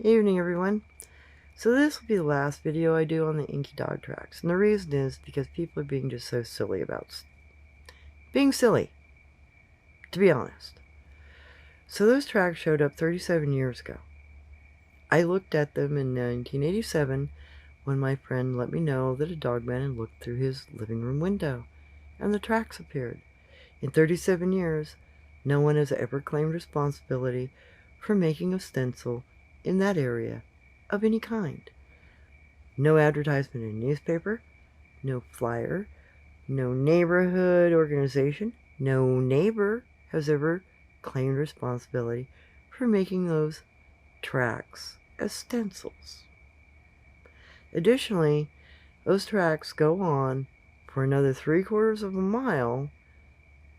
Evening, everyone. So this will be the last video I do on the inky dog tracks, and the reason is because people are being just so silly about being silly, to be honest. So those tracks showed up 37 years ago. I looked at them in 1987 when my friend let me know that a dogman had looked through his living room window, and the tracks appeared. In 37 years, no one has ever claimed responsibility for making a stencil in that area of any kind. No advertisement in a newspaper, no flyer, no neighborhood organization, no neighbor has ever claimed responsibility for making those tracks as stencils. Additionally, those tracks go on for another 3/4 of a mile,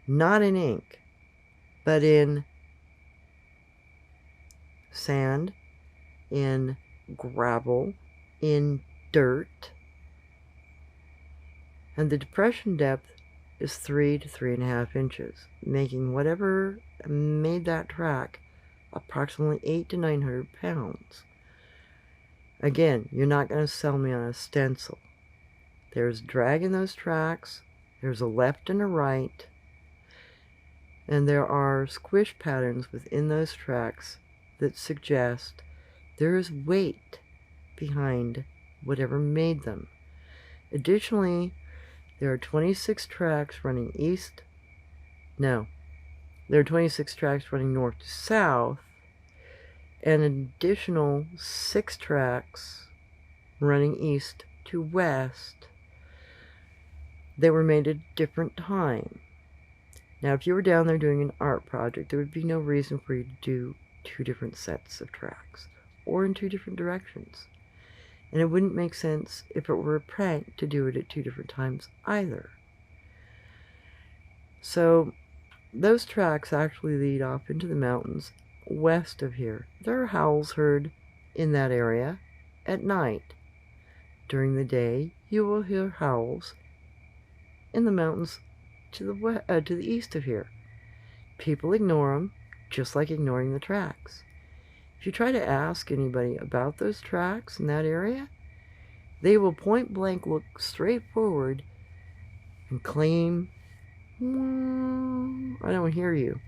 not in ink, but in sand, in gravel, in dirt, and the depression depth is 3 to 3.5 inches, making whatever made that track approximately 800 to 900 pounds. Again, you're not going to sell me on a stencil. There's drag in those tracks, there's a left and a right, and there are squish patterns within those tracks that suggest there is weight behind whatever made them. Additionally, there are 26 tracks running there are 26 tracks running north to south, and an additional 6 tracks running east to west. They were made at a different time. Now, if you were down there doing an art project, there would be no reason for you to do 2 different sets of tracks, or in 2 different directions. And it wouldn't make sense if it were a prank to do it at 2 different times either. So, those tracks actually lead off into the mountains west of here. There are howls heard in that area at night. During the day, you will hear howls in the mountains to the east of here. People ignore them, just like ignoring the tracks. If you try to ask anybody about those tracks in that area, they will point blank look straight forward and claim, I don't hear you.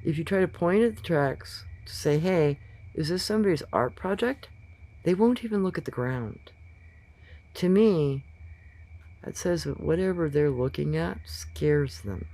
If you try to point at the tracks to say, hey, is this somebody's art project? They won't even look at the ground. To me, that says that whatever they're looking at scares them.